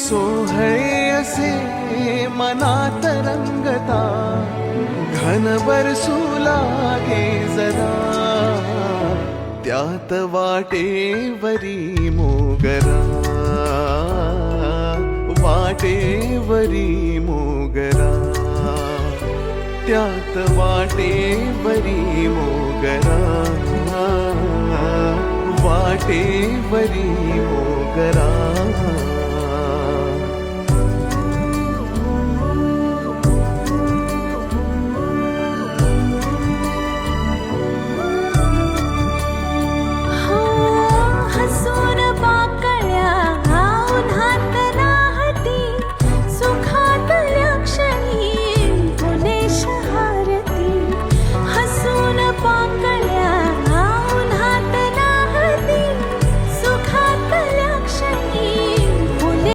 सोहळे असे मनात रंगता, घन बरसू लागे जरा, त्यात वाटेवरी मोगरा, वाटेवरी मोगरा, त्यात वाटेवरी मोगरा, वाटेवरी मोगरा.